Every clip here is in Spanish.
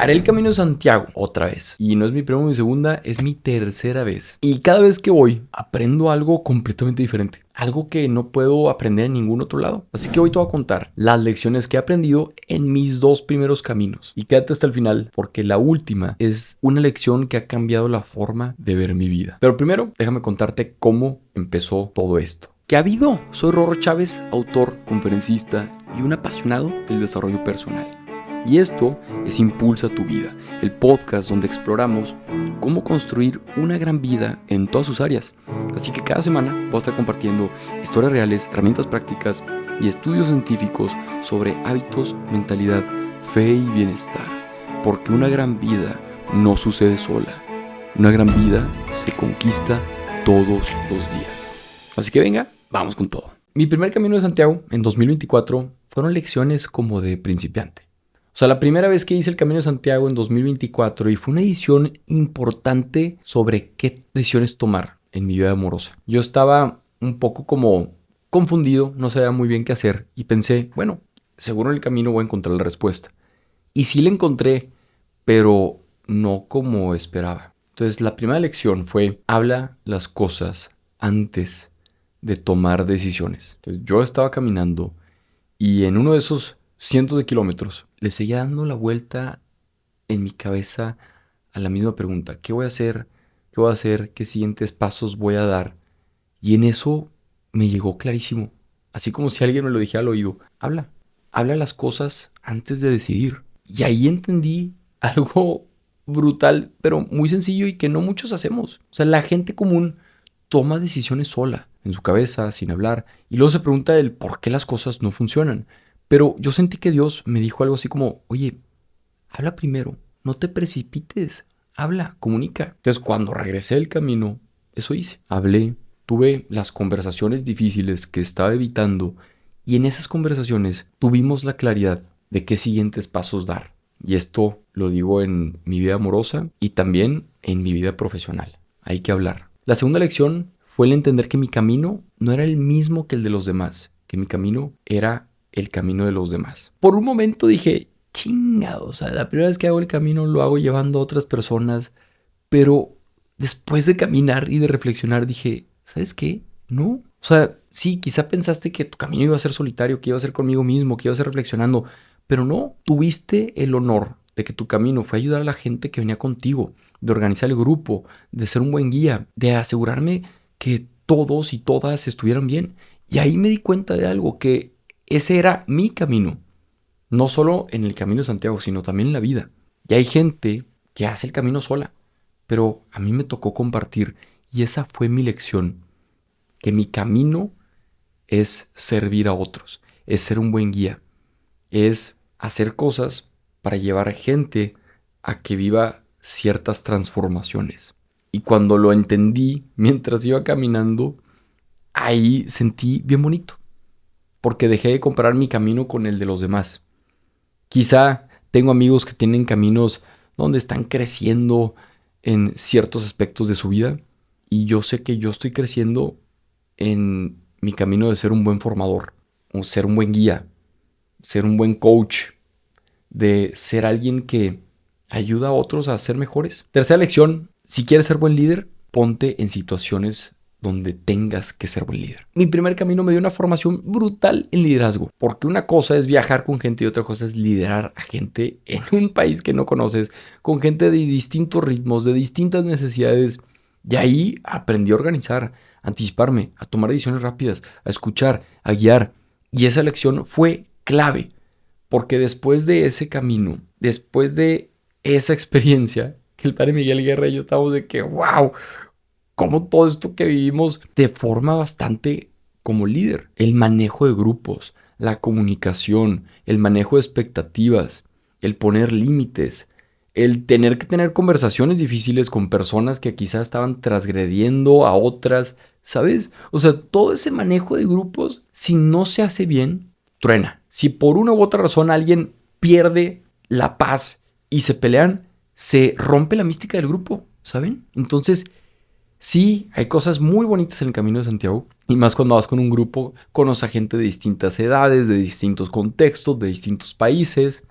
Haré el Camino de Santiago otra vez. Y no es mi primera o mi segunda, es mi tercera vez. Y cada vez que voy, aprendo algo completamente diferente. Algo que no puedo aprender en ningún otro lado. Así que hoy te voy a contar las lecciones que he aprendido en mis 2 primeros caminos. Y quédate hasta el final porque la última es una lección que ha cambiado la forma de ver mi vida. Pero primero, déjame contarte cómo empezó todo esto. ¿Qué ha habido? Soy Rorro Chávez, autor, conferencista y un apasionado del desarrollo personal. Y esto es Impulsa tu Vida, el podcast donde exploramos cómo construir una gran vida en todas sus áreas. Así que cada semana voy a estar compartiendo historias reales, herramientas prácticas y estudios científicos sobre hábitos, mentalidad, fe y bienestar. Porque una gran vida no sucede sola. Una gran vida se conquista todos los días. Así que venga, vamos con todo. Mi primer Camino de Santiago en 2024 fueron lecciones como de principiante. O sea, la primera vez que hice el Camino de Santiago en 2024 y fue una edición importante sobre qué decisiones tomar en mi vida amorosa. Yo estaba un poco como confundido, no sabía muy bien qué hacer y pensé, bueno, seguro en el camino voy a encontrar la respuesta. Y sí la encontré, pero no como esperaba. Entonces, la primera lección fue, habla las cosas antes de tomar decisiones. Entonces, yo estaba caminando y en uno de esos cientos de kilómetros le seguía dando la vuelta en mi cabeza a la misma pregunta. ¿Qué voy a hacer? ¿Qué voy a hacer? ¿Qué siguientes pasos voy a dar? Y en eso me llegó clarísimo. Así como si alguien me lo dijera al oído. Habla las cosas antes de decidir. Y ahí entendí algo brutal, pero muy sencillo y que no muchos hacemos. O sea, la gente común toma decisiones sola, en su cabeza, sin hablar. Y luego se pregunta el por qué las cosas no funcionan. Pero yo sentí que Dios me dijo algo así como, oye, habla primero, no te precipites, habla, comunica. Entonces cuando regresé del camino, eso hice. Hablé, tuve las conversaciones difíciles que estaba evitando y en esas conversaciones tuvimos la claridad de qué siguientes pasos dar. Y esto lo digo en mi vida amorosa y también en mi vida profesional. Hay que hablar. La segunda lección fue el entender que mi camino no era el mismo que el de los demás, que mi camino era el camino de los demás. Por un momento dije, chingado, o sea, la primera vez que hago el camino lo hago llevando a otras personas, pero después de caminar y de reflexionar dije, ¿sabes qué? No. O sea, sí, quizá pensaste que tu camino iba a ser solitario, que iba a ser conmigo mismo, que iba a ser reflexionando, pero no, tuviste el honor de que tu camino fue ayudar a la gente que venía contigo, de organizar el grupo, de ser un buen guía, de asegurarme que todos y todas estuvieran bien. Y ahí me di cuenta de algo, que ese era mi camino, no solo en el Camino de Santiago, sino también en la vida. Y hay gente que hace el camino sola, pero a mí me tocó compartir y esa fue mi lección, que mi camino es servir a otros, es ser un buen guía, es hacer cosas para llevar a gente a que viva ciertas transformaciones. Y cuando lo entendí mientras iba caminando, ahí sentí bien bonito, porque dejé de comparar mi camino con el de los demás. Quizá tengo amigos que tienen caminos donde están creciendo en ciertos aspectos de su vida y yo sé que yo estoy creciendo en mi camino de ser un buen formador, o ser un buen guía, ser un buen coach, de ser alguien que ayuda a otros a ser mejores. Tercera lección, si quieres ser buen líder, ponte en situaciones donde tengas que ser buen líder. Mi primer camino me dio una formación brutal en liderazgo, porque una cosa es viajar con gente y otra cosa es liderar a gente en un país que no conoces, con gente de distintos ritmos, de distintas necesidades. Y ahí aprendí a organizar, a anticiparme, a tomar decisiones rápidas, a escuchar, a guiar. Y esa lección fue clave, porque después de ese camino, después de esa experiencia, que el padre Miguel Guerra y yo estábamos de que, wow, como todo esto que vivimos de forma bastante como líder. El manejo de grupos, la comunicación, el manejo de expectativas, el poner límites, el tener que tener conversaciones difíciles con personas que quizás estaban transgrediendo a otras, ¿sabes? O sea, todo ese manejo de grupos, si no se hace bien, truena. Si por una u otra razón alguien pierde la paz y se pelean, se rompe la mística del grupo, ¿saben? Entonces, sí, hay cosas muy bonitas en el Camino de Santiago, y más cuando vas con un grupo, conoces a gente de distintas edades, de distintos contextos, de distintos países,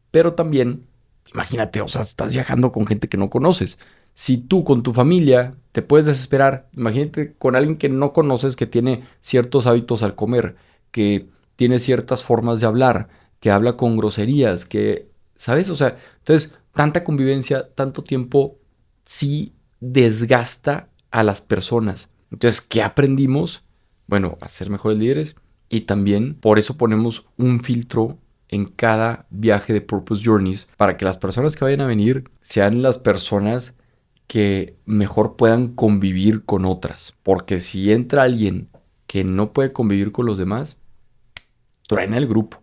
pero también Imagínate, o sea, estás viajando con gente que no conoces. Si tú con tu familia te puedes desesperar, imagínate con alguien que no conoces, que tiene ciertos hábitos al comer, que tiene ciertas formas de hablar, que habla con groserías, que, ¿sabes? O sea, entonces, tanta convivencia, tanto tiempo, sí desgasta a las personas. Entonces, ¿qué aprendimos? Bueno, a ser mejores líderes y también por eso ponemos un filtro en cada viaje de Purpose Journeys para que las personas que vayan a venir sean las personas que mejor puedan convivir con otras. Porque si entra alguien que no puede convivir con los demás, truena el grupo,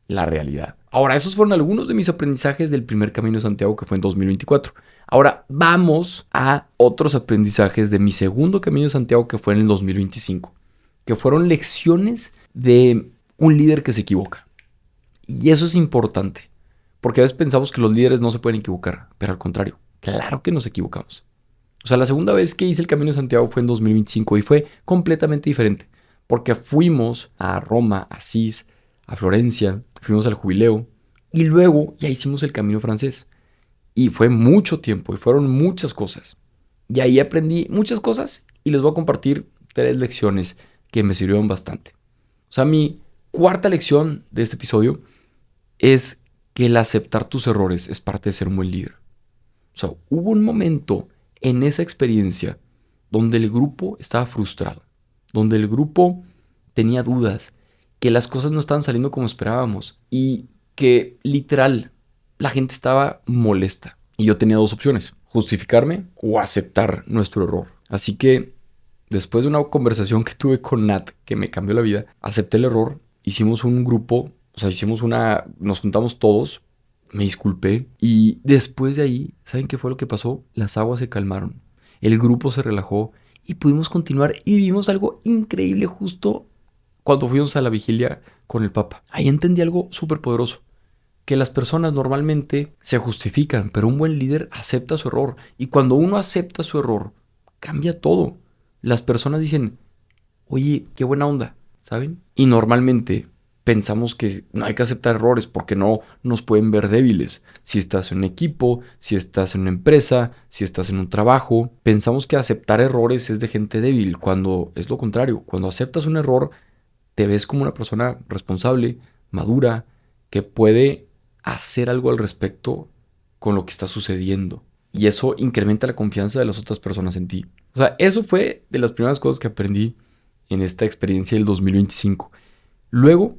la realidad. Ahora, esos fueron algunos de mis aprendizajes del primer Camino de Santiago que fue en 2024. Ahora vamos a otros aprendizajes de mi segundo Camino de Santiago que fue en el 2025, que fueron lecciones de un líder que se equivoca. Y eso es importante, porque a veces pensamos que los líderes no se pueden equivocar, pero al contrario, claro que nos equivocamos. O sea, la segunda vez que hice el Camino de Santiago fue en 2025 y fue completamente diferente, porque fuimos a Roma, a Asís, a Florencia, fuimos al Jubileo y luego ya hicimos el Camino francés. Y fue mucho tiempo y fueron muchas cosas. Y ahí aprendí muchas cosas y les voy a compartir 3 lecciones que me sirvieron bastante. O sea, mi cuarta lección de este episodio es que el aceptar tus errores es parte de ser un buen líder. O sea, hubo un momento en esa experiencia donde el grupo estaba frustrado, donde el grupo tenía dudas, que las cosas no estaban saliendo como esperábamos y que literal la gente estaba molesta. Y yo tenía 2 opciones, justificarme o aceptar nuestro error. Así que después de una conversación que tuve con Nat, que me cambió la vida, acepté el error, hicimos un grupo, o sea, nos juntamos todos, me disculpé y después de ahí, ¿saben qué fue lo que pasó? Las aguas se calmaron, el grupo se relajó y pudimos continuar y vivimos algo increíble justo cuando fuimos a la vigilia con el Papa. Ahí entendí algo súper poderoso, que las personas normalmente se justifican, pero un buen líder acepta su error y cuando uno acepta su error, cambia todo. Las personas dicen, oye, qué buena onda, ¿saben? Y normalmente pensamos que no hay que aceptar errores porque no nos pueden ver débiles. Si estás en un equipo, si estás en una empresa, si estás en un trabajo, pensamos que aceptar errores es de gente débil, cuando es lo contrario. Cuando aceptas un error, te ves como una persona responsable, madura, que puede hacer algo al respecto con lo que está sucediendo. Y eso incrementa la confianza de las otras personas en ti. O sea, eso fue de las primeras cosas que aprendí en esta experiencia del 2025. Luego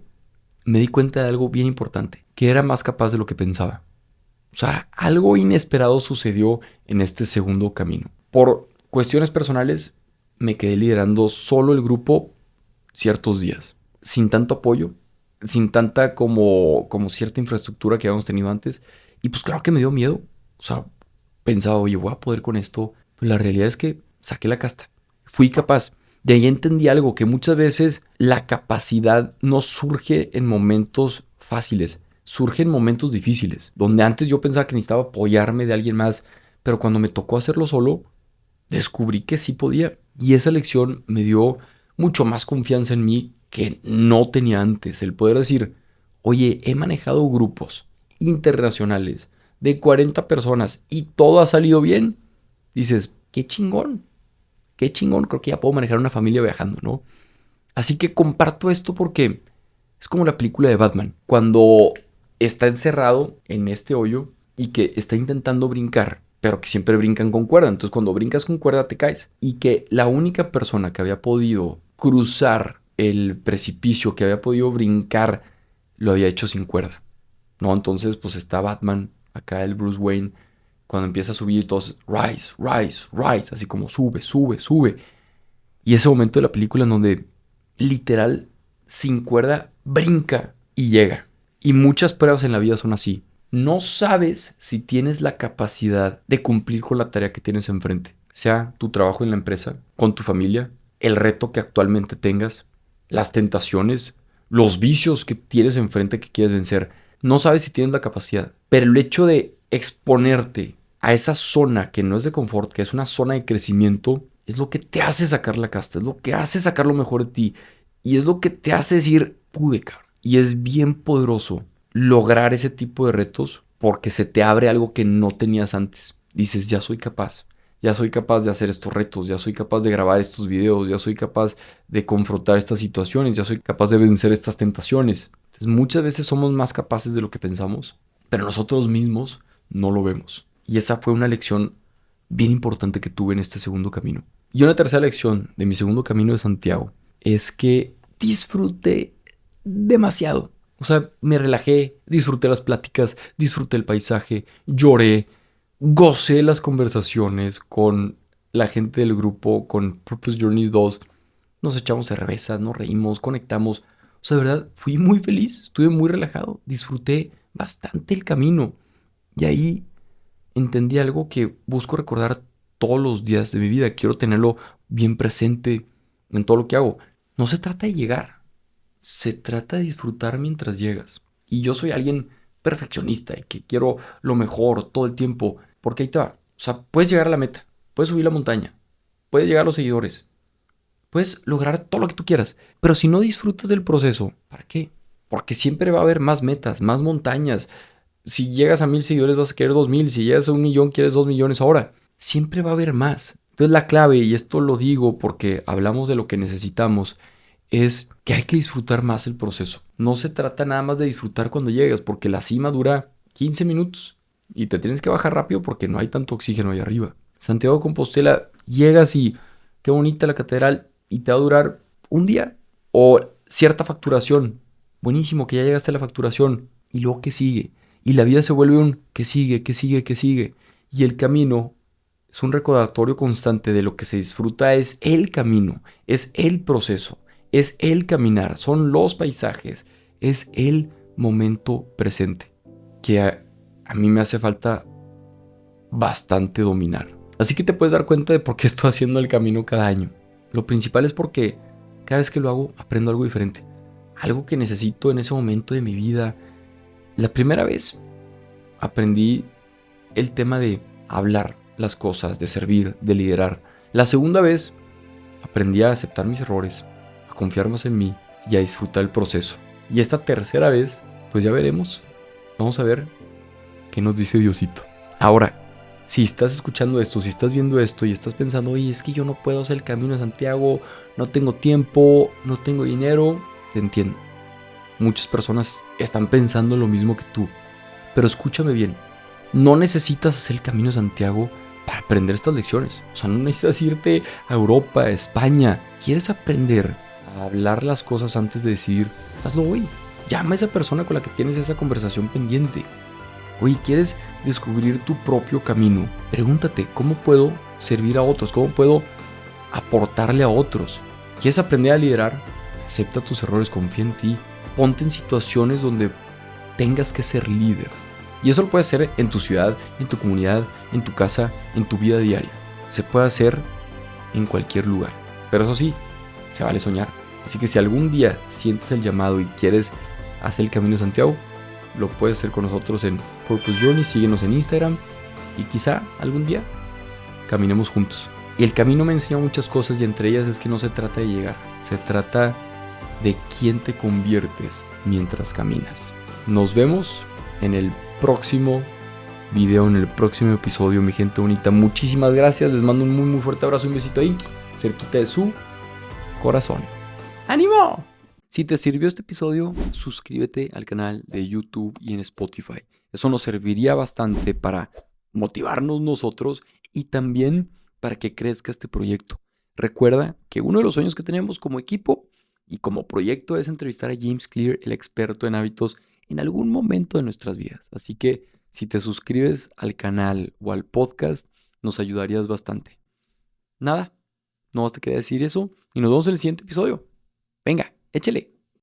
me di cuenta de algo bien importante, que era más capaz de lo que pensaba. O sea, algo inesperado sucedió en este segundo camino. Por cuestiones personales, me quedé liderando solo el grupo ciertos días, sin tanto apoyo, sin tanta como cierta infraestructura que habíamos tenido antes. Y pues claro que me dio miedo. O sea, pensaba, oye, voy a poder con esto. Pues la realidad es que saqué la casta. Fui capaz. De ahí entendí algo, que muchas veces la capacidad no surge en momentos fáciles, surge en momentos difíciles, donde antes yo pensaba que necesitaba apoyarme de alguien más, pero cuando me tocó hacerlo solo, descubrí que sí podía. Y esa lección me dio mucho más confianza en mí que no tenía antes. El poder decir, oye, he manejado grupos internacionales de 40 personas y todo ha salido bien. Dices, qué chingón, creo que ya puedo manejar una familia viajando, ¿no? Así que comparto esto porque es como la película de Batman, cuando está encerrado en este hoyo y que está intentando brincar, pero que siempre brincan con cuerda. Entonces cuando brincas con cuerda te caes. Y que la única persona que había podido cruzar el precipicio, que había podido brincar, lo había hecho sin cuerda, ¿no? Entonces pues está Batman, acá el Bruce Wayne, cuando empieza a subir y todos, rise, rise, rise, así como sube, sube, sube. Y ese momento de la película en donde literal, sin cuerda, brinca y llega. Y muchas pruebas en la vida son así. No sabes si tienes la capacidad de cumplir con la tarea que tienes enfrente. Sea tu trabajo en la empresa, con tu familia, el reto que actualmente tengas, las tentaciones, los vicios que tienes enfrente que quieres vencer. No sabes si tienes la capacidad. Pero el hecho de exponerte a esa zona que no es de confort, que es una zona de crecimiento, es lo que te hace sacar la casta, es lo que hace sacar lo mejor de ti. Y es lo que te hace decir, pude, cabrón. Y es bien poderoso lograr ese tipo de retos porque se te abre algo que no tenías antes. Dices, ya soy capaz de hacer estos retos, ya soy capaz de grabar estos videos, ya soy capaz de confrontar estas situaciones, ya soy capaz de vencer estas tentaciones. Entonces muchas veces somos más capaces de lo que pensamos, pero nosotros mismos no lo vemos. Y esa fue una lección bien importante que tuve en este segundo camino. Y una tercera lección de mi segundo camino de Santiago es que disfruté demasiado. O sea, me relajé, disfruté las pláticas, disfruté el paisaje, lloré, gocé las conversaciones con la gente del grupo, con Purpose Journeys 2. Nos echamos cervezas, nos reímos, conectamos. O sea, de verdad, fui muy feliz, estuve muy relajado, disfruté bastante el camino. Y ahí entendí algo que busco recordar todos los días de mi vida. Quiero tenerlo bien presente en todo lo que hago. No se trata de llegar, se trata de disfrutar mientras llegas. Y yo soy alguien perfeccionista y que quiero lo mejor todo el tiempo. Porque ahí te va. O sea, puedes llegar a la meta, puedes subir la montaña, puedes llegar a los seguidores, puedes lograr todo lo que tú quieras. Pero si no disfrutas del proceso, ¿para qué? Porque siempre va a haber más metas, más montañas. Si llegas a 1000 seguidores vas a querer 2000. Si llegas a 1 millón quieres 2 millones ahora. Siempre va a haber más. Entonces la clave, y esto lo digo porque hablamos de lo que necesitamos, es que hay que disfrutar más el proceso. No se trata nada más de disfrutar cuando llegas, porque la cima dura 15 minutos y te tienes que bajar rápido porque no hay tanto oxígeno ahí arriba. Santiago de Compostela, llegas y qué bonita la catedral y te va a durar un día o cierta facturación. Buenísimo que ya llegaste a la facturación y luego qué sigue. Y la vida se vuelve un que sigue, que sigue, que sigue. Y el camino es un recordatorio constante de lo que se disfruta es el camino, es el proceso, es el caminar, son los paisajes, es el momento presente que a mí me hace falta bastante dominar. Así que te puedes dar cuenta de por qué estoy haciendo el camino cada año. Lo principal es porque cada vez que lo hago aprendo algo diferente, algo que necesito en ese momento de mi vida. La primera vez aprendí el tema de hablar las cosas, de servir, de liderar. La segunda vez aprendí a aceptar mis errores, a confiar más en mí y a disfrutar el proceso. Y esta tercera vez, pues ya veremos. Vamos a ver qué nos dice Diosito. Ahora, si estás escuchando esto, si estás viendo esto y estás pensando, oye, es que yo no puedo hacer el camino de Santiago, no tengo tiempo, no tengo dinero, te entiendo. Muchas personas están pensando lo mismo que tú. Pero escúchame bien, no necesitas hacer el camino de Santiago para aprender estas lecciones. O sea, no necesitas irte a Europa, a España. ¿Quieres aprender a hablar las cosas antes de decidir? Hazlo hoy. Llama a esa persona con la que tienes esa conversación pendiente. Oye, ¿quieres descubrir tu propio camino? Pregúntate, ¿cómo puedo servir a otros? ¿Cómo puedo aportarle a otros? ¿Quieres aprender a liderar? Acepta tus errores, confía en ti. Ponte en situaciones donde tengas que ser líder. Y eso lo puedes hacer en tu ciudad, en tu comunidad, en tu casa, en tu vida diaria. Se puede hacer en cualquier lugar. Pero eso sí, se vale soñar. Así que si algún día sientes el llamado y quieres hacer el Camino de Santiago, lo puedes hacer con nosotros en Purpose Journey. Síguenos en Instagram y quizá algún día caminemos juntos. Y el camino me enseñó muchas cosas y entre ellas es que no se trata de llegar. Se trata de quién te conviertes mientras caminas. Nos vemos en el próximo video, en el próximo episodio, mi gente bonita. Muchísimas gracias, les mando un muy muy fuerte abrazo y un besito ahí, cerquita de su corazón. ¡Ánimo! Si te sirvió este episodio, suscríbete al canal de YouTube y en Spotify. Eso nos serviría bastante para motivarnos nosotros y también para que crezca este proyecto. Recuerda que uno de los sueños que tenemos como equipo y como proyecto es entrevistar a James Clear, el experto en hábitos, en algún momento de nuestras vidas. Así que si te suscribes al canal o al podcast, nos ayudarías bastante. Nada, no más te quería decir eso y nos vemos en el siguiente episodio. Venga, échale.